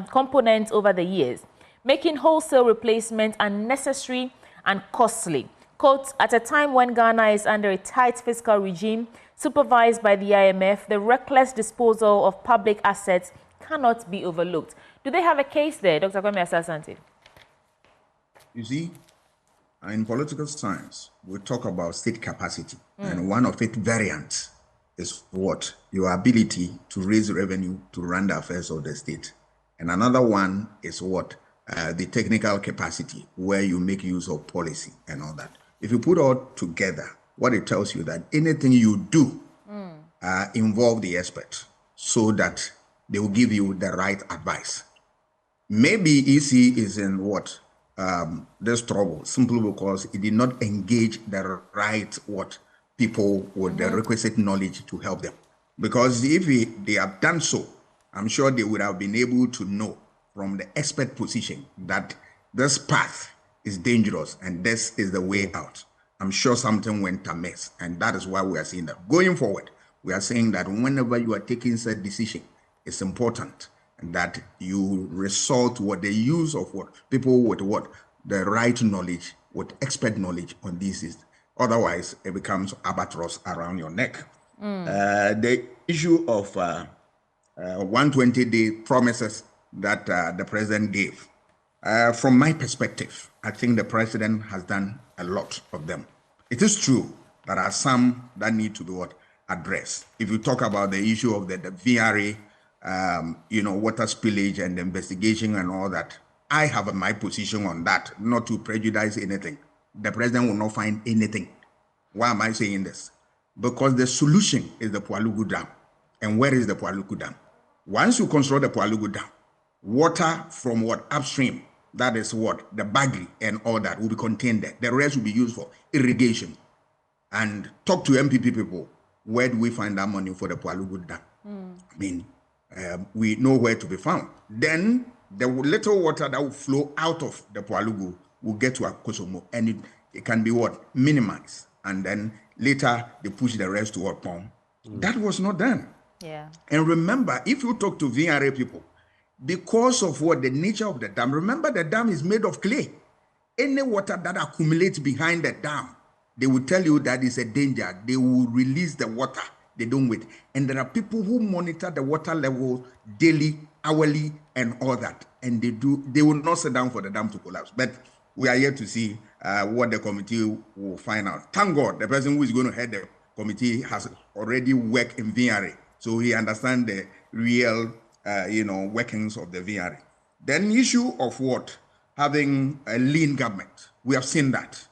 S1: components over the years. making wholesale replacement unnecessary and costly. Quote, at a time when Ghana is under a tight fiscal regime supervised by the IMF, the reckless disposal of public assets cannot be overlooked. Do they have a case there, Dr. Kwame Asah-Asante?
S2: You see, in political science, we talk about state capacity, and one of its variants is what? Your ability to raise revenue to run the affairs of the state. And another one is what? The technical capacity, where you make use of policy and all that. If you put all together, what it tells you that anything you do involve the expert so that they will give you the right advice. Maybe EC is in what? This trouble simply because it did not engage the right people with the requisite knowledge to help them. Because if they have done so, I'm sure they would have been able to know from the expert position that this path is dangerous and this is the way out. I'm sure something went amiss, and that is why we are saying that. Going forward, we are saying that whenever you are taking such decision, it's important that you resort to the use of people with the right knowledge, with expert knowledge on these. Otherwise, it becomes albatross around your neck. The issue of 120-day promises that the president gave, from my perspective, I think the president has done a lot of them. It is true there are some that need to be addressed. If you talk about the issue of the VRA, water spillage and the investigation and all that, I have my position on that, not to prejudice anything. The president will not find anything. Why am I saying this? Because the solution is the Pualugu Dam. And where is the Pualugu Dam? Once you construct the Pualugu Dam, water from upstream, that is the Bagli and all that will be contained there. The rest will be used for irrigation. And talk to MPP people, where do we find that money for the Pualugu Dam? I mean, we know where to be found. Then the little water that will flow out of the Pualugu will get to Akosomo, and it can be minimized. And then later they push the rest to Pong. That was not done.
S1: Yeah.
S2: And remember, if you talk to VRA people, because of the nature of the dam, remember the dam is made of clay. Any water that accumulates behind the dam, they will tell you that is a danger. They will release the water. They don't wait. And there are people who monitor the water level daily, hourly, and all that. And they will not sit down for the dam to collapse. But we are yet to see what the committee will find out. Thank God, the person who is going to head the committee has already worked in VRA. So he understands the real, workings of the VRA. Then issue of having a lean government. We have seen that.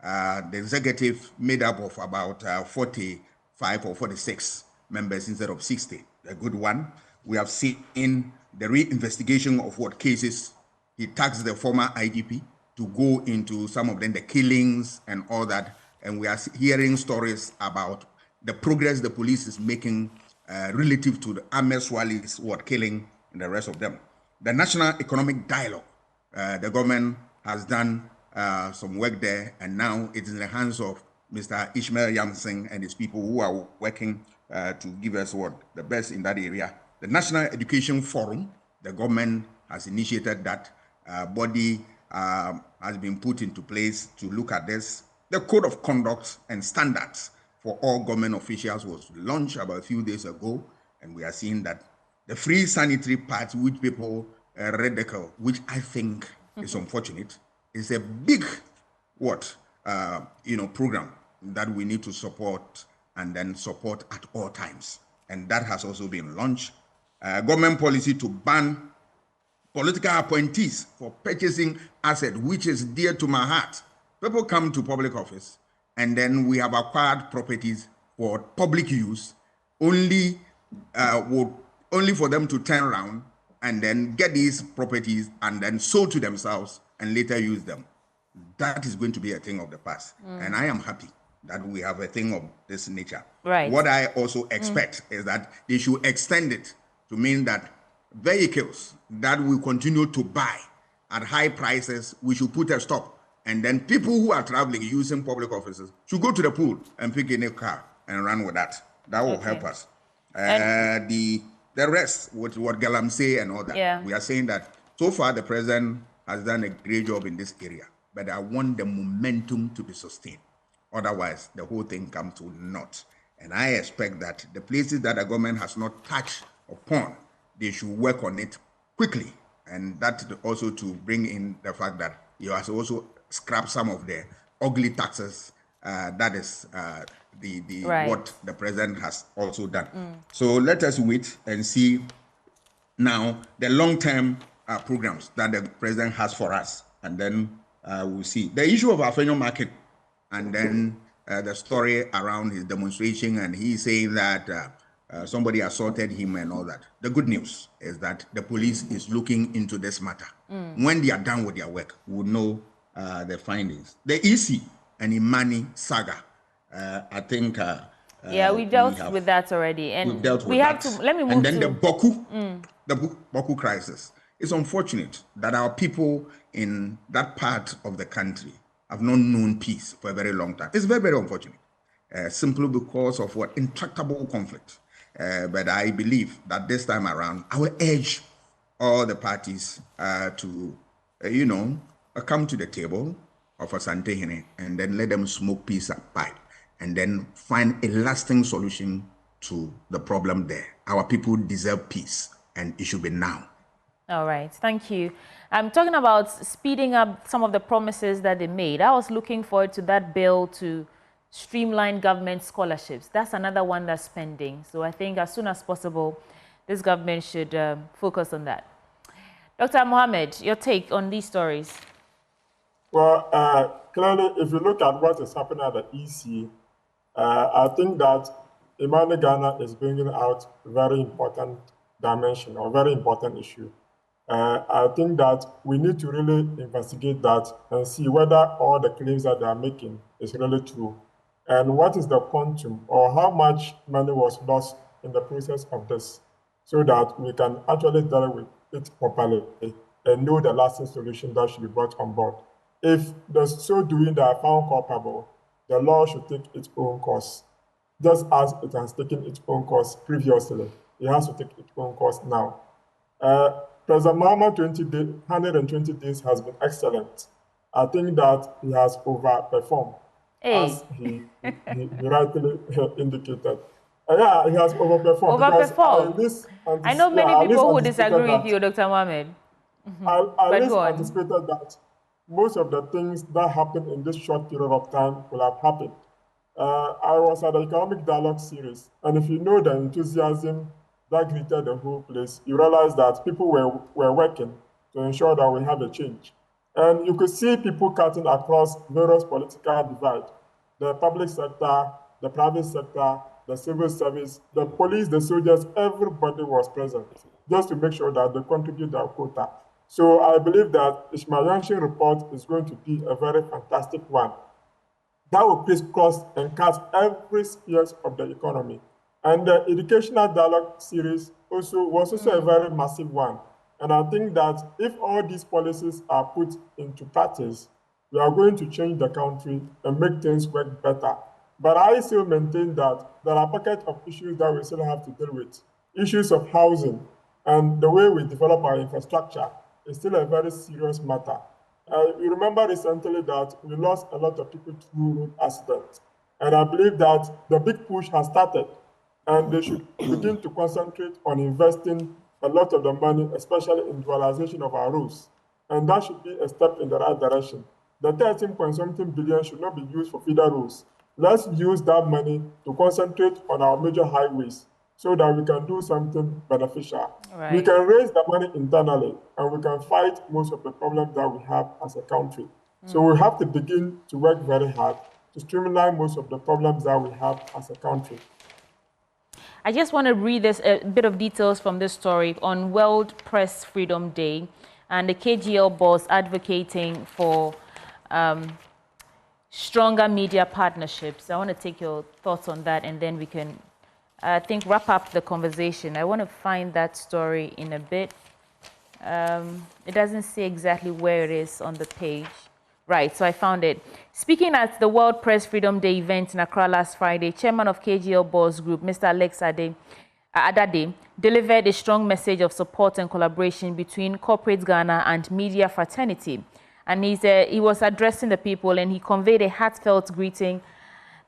S2: The executive made up of about 45 or 46 members instead of 60. A good one. We have seen the reinvestigation of cases. He taxed the former IGP to go into some of them, the killings and all that. And we are hearing stories about the progress the police is making relative to the Ahmed Swali's killing and the rest of them. The National Economic Dialogue, the government has done some work there, and now it is in the hands of Mr. Ishmael Yamsing and his people who are working to give us the best in that area. The National Education Forum, the government has initiated that. Body has been put into place to look at this. The Code of Conduct and Standards for all government officials was launched about a few days ago, and we are seeing that the free sanitary pads, which people ridicule, which I think is unfortunate, is a big program that we need to support and then support at all times. And that has also been launched. Government policy to ban political appointees for purchasing assets, which is dear to my heart. People come to public office, and then we have acquired properties for public use, only for them to turn around and then get these properties and then sold to themselves and later use them. That is going to be a thing of the past. And I am happy that we have a thing of this nature.
S1: Right.
S2: What I also expect is that they should extend it to mean that vehicles that we continue to buy at high prices, we should put a stop. And then people who are traveling using public offices should go to the pool and pick a new car and run with that. That will help us. The rest, with what Galam say and all that, we are saying that so far the president has done a great job in this area, but I want the momentum to be sustained. Otherwise, the whole thing comes to naught. And I expect that the places that the government has not touched upon, they should work on it quickly. And that also to bring in the fact that you have to also scrap some of the ugly taxes. That is
S1: right.
S2: what the president has also done. So let us wait and see now the long-term programs that the president has for us, and then we'll see the issue of our Afenyo market, and then the story around his demonstration, and he saying that somebody assaulted him and all that. The good news is that the police is looking into this matter. When they are done with their work, we'll know the findings. The EC and Imani saga, I think.
S1: Yeah, we dealt with that already, and
S2: we've dealt with
S1: we have
S2: that.
S1: to. Let me move.
S2: And then
S1: to
S2: the Boku crisis. It's unfortunate that our people in that part of the country have not known peace for a very long time. It's very, very unfortunate, simply because of what intractable conflict. But I believe that this time around, I will urge all the parties to, come to the table of Asante and then let them smoke peace and pipe, and then find a lasting solution to the problem there. Our people deserve peace, and it should be now.
S1: All right, thank you. I'm talking about speeding up some of the promises that they made. I was looking forward to that bill to streamline government scholarships. That's another one that's pending. So I think as soon as possible, this government should focus on that. Dr. Mohammed, your take on these stories?
S3: Well, clearly, if you look at what is happening at the EC, I think that Imani Ghana is bringing out a very important dimension or very important issue. I think that we need to really investigate that and see whether all the claims that they are making is really true. And what is the quantum or how much money was lost in the process of this, so that we can actually deal with it properly and know the lasting solution that should be brought on board. If the so doing they are found culpable, the law should take its own course. Just as it has taken its own course previously, it has to take its own course now. President Mahama 120 days has been excellent. I think that he has overperformed, as he rightly indicated. Yeah, he has overperformed.
S1: I know many people who disagree with you, Dr. Mohammed.
S3: I anticipated that most of the things that happened in this short period of time will have happened. I was at the Economic Dialogue series, and if you know the enthusiasm that greeted the whole place, you realize that people were working to ensure that we have a change. And you could see people cutting across various political divides: the public sector, the private sector, the civil service, the police, the soldiers, everybody was present just to make sure that they contribute their quota. So I believe that Ishmael Yanshin report is going to be a very fantastic one that will crisscross and cut every sphere of the economy. And the educational dialogue series was also a very massive one. And I think that if all these policies are put into practice, we are going to change the country and make things work better. But I still maintain that there are pockets of issues that we still have to deal with. Issues of housing and the way we develop our infrastructure is still a very serious matter. You remember recently that we lost a lot of people through road accidents. And I believe that the big push has started, and they should begin to concentrate on investing a lot of the money, especially in dualization of our roads. And that should be a step in the right direction. The 13-point-something billion should not be used for feeder roads. Let's use that money to concentrate on our major highways so that we can do something beneficial.
S1: Right.
S3: We can raise the money internally, and we can fight most of the problems that we have as a country. So we have to begin to work very hard to streamline most of the problems that we have as a country.
S1: I just want to read this a bit of details from this story on World Press Freedom Day, and the KGL boss advocating for stronger media partnerships. I want to take your thoughts on that, and then we can, I think, wrap up the conversation. I want to find that story in a bit. It doesn't say exactly where it is on the page. Right, so I found it. Speaking at the World Press Freedom Day event in Accra last Friday, Chairman of KGL Boss Group, Mr. Alex Ade, Adade, delivered a strong message of support and collaboration between corporate Ghana and media fraternity. And he was addressing the people, and he conveyed a heartfelt greeting.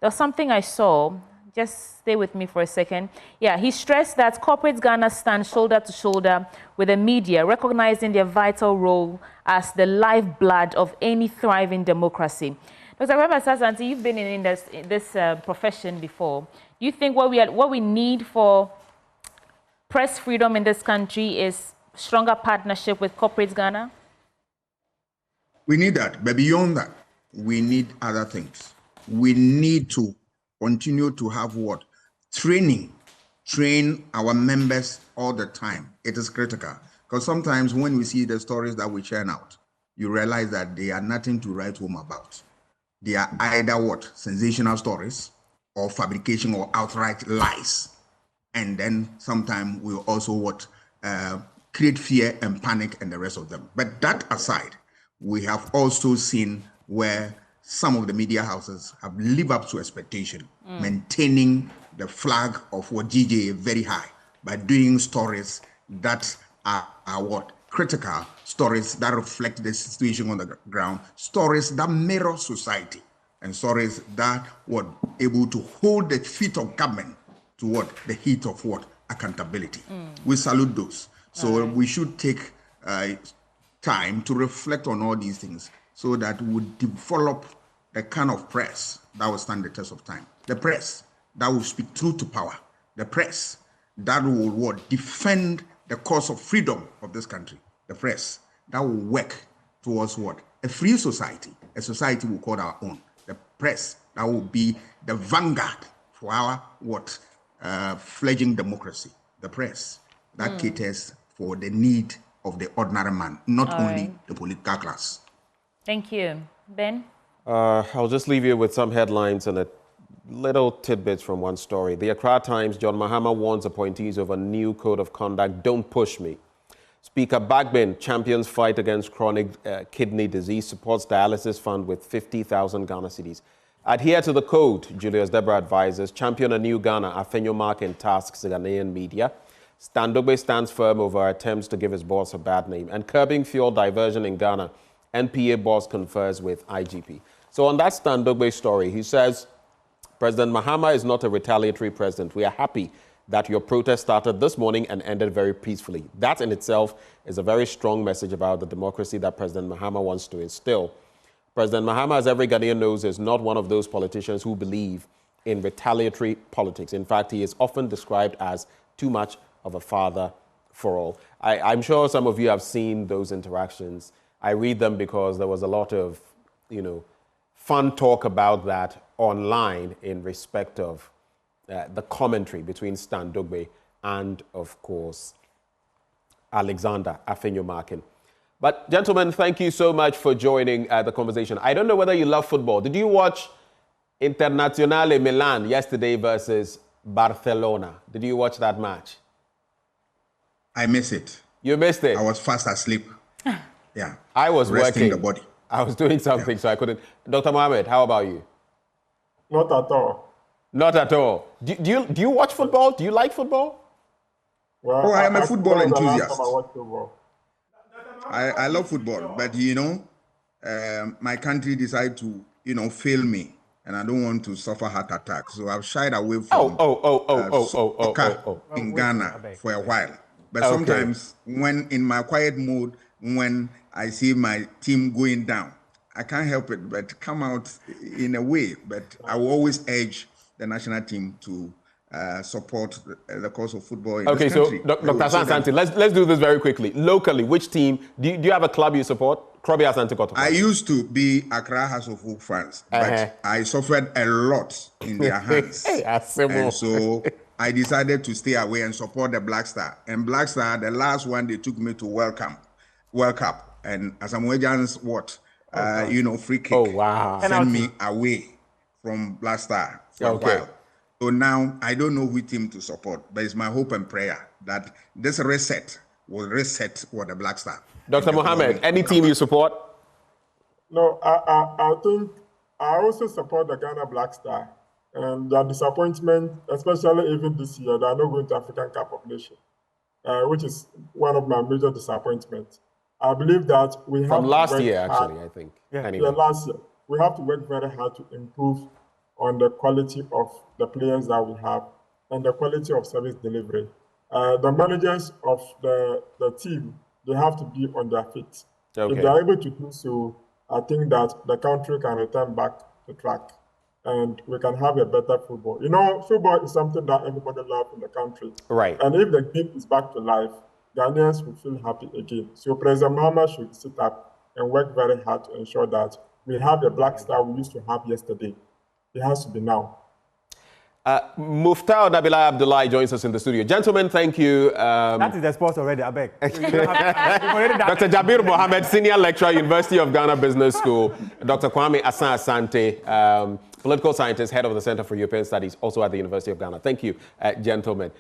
S1: There was something I saw. Just stay with me for a second. Yeah, he stressed that corporate Ghana stands shoulder to shoulder with the media, recognizing their vital role as the lifeblood of any thriving democracy. Dr. Kwame Asah-Asante, you've been in this profession before. Do you think what we need for press freedom in this country is stronger partnership with corporate Ghana?
S2: We need that, but beyond that, we need other things. We need to continue to have what? Train our members all the time. It is critical, because sometimes when we see the stories that we churn out, you realize that they are nothing to write home about. They are either what? Sensational stories, or fabrication, or outright lies. And then sometimes we also what? Create fear and panic and the rest of them. But that aside, we have also seen where some of the media houses have lived up to expectation, maintaining the flag of what GJ very high by doing stories that are what? Critical, stories that reflect the situation on the ground, stories that mirror society, and stories that were able to hold the feet of government to what? The heat of what? Accountability. We salute those. So we should take time to reflect on all these things so that we develop the kind of press that will stand the test of time. The press that will speak truth to power. The press that will what? Defend the cause of freedom of this country. The press that will work towards what? A free society, a society we call our own. The press that will be the vanguard for our what? Fledgling democracy. The press that caters for the need of the ordinary man, not only the political class.
S1: Thank you. Ben?
S4: I'll just leave you with some headlines and a little tidbits from one story. The Accra Times, John Mahama warns appointees of a new code of conduct. Don't push me. Speaker Bagbin champions fight against chronic kidney disease, supports dialysis fund with 50,000 Ghana cedis. Adhere to the code, Julius Deborah advises. Champion a new Ghana, Afenyo Markin tasks Ghanaian media. Standogbe stands firm over attempts to give his boss a bad name. And curbing fuel diversion in Ghana, NPA boss confers with IGP. So on that Standogbe story, he says, President Mahama is not a retaliatory president. We are happy that your protest started this morning and ended very peacefully. That in itself is a very strong message about the democracy that President Mahama wants to instill. President Mahama, as every Ghanaian knows, is not one of those politicians who believe in retaliatory politics. In fact, he is often described as too much of a father for all. I'm sure some of you have seen those interactions. I read them because there was a lot of, fun talk about that online in respect of the commentary between Stan Dogbe and, of course, Alexander Afenyo Markin. But, gentlemen, thank you so much for joining the conversation. I don't know whether you love football. Did you watch Internazionale Milan yesterday versus Barcelona? Did you watch that match?
S2: I missed it.
S4: You missed it?
S2: I was fast asleep. Yeah.
S4: I was
S2: resting
S4: working.
S2: The body.
S4: I was doing something, so I couldn't. Dr. Mohammed, how about you?
S3: Not at all.
S4: Not at all. Do you watch football? Do you like football?
S3: Well,
S2: I am a football enthusiast.
S3: I watch football.
S2: I love football, but my country decided to fail me, and I don't want to suffer heart attack, so I've shied away from soccer in Ghana for a while. But sometimes, when in my quiet mode, when I see my team going down, I can't help it but come out in a way. But I will always urge the national team to support the cause of football in this country.
S4: So Dr. Asah-Asante, let's do this very quickly. Locally, which team, do you have a club you support? Krobi Asante Kotoko.
S2: I used to be Accra House of Folk fans, but I suffered a lot in their hands. And so I decided to stay away and support the Black Star. And Black Star, the last one, they took me to World Cup. And Asamoah free kick sent me away from Black Star for a while. So now I don't know which team to support, but it's my hope and prayer that this reset will reset for the Black Star.
S4: Dr. Mohammed, any team you support?
S3: No, I think I also support the Ghana Black Star. And their disappointment, especially even this year, they are not going to African Cup of Nations, which is one of my major disappointments. I believe that we have
S4: from last
S3: to work
S4: year,
S3: hard.
S4: actually, I think.
S3: Yeah,
S4: Anyway.
S3: last year. We have to work very hard to improve on the quality of the players that we have and the quality of service delivery. The managers of the team, they have to be on their feet.
S4: Okay.
S3: If they are able to do so, I think that the country can return back to track and we can have a better football. You know, football is something that everybody loves in the country.
S4: Right.
S3: And if the game is back to life, Ghanaians will feel happy again. So President Mahama should sit up and work very hard to ensure that we have the black star we used to have yesterday. It has to be now.
S4: Muftau Nabila Abdullahi joins us in the studio. Gentlemen, thank you.
S5: That is the sports already, I beg.
S4: Dr. Jabir Mohammed, Senior Lecturer, University of Ghana Business School. Dr. Kwame Asante, Political Scientist, Head of the Center for European Studies, also at the University of Ghana. Thank you, gentlemen.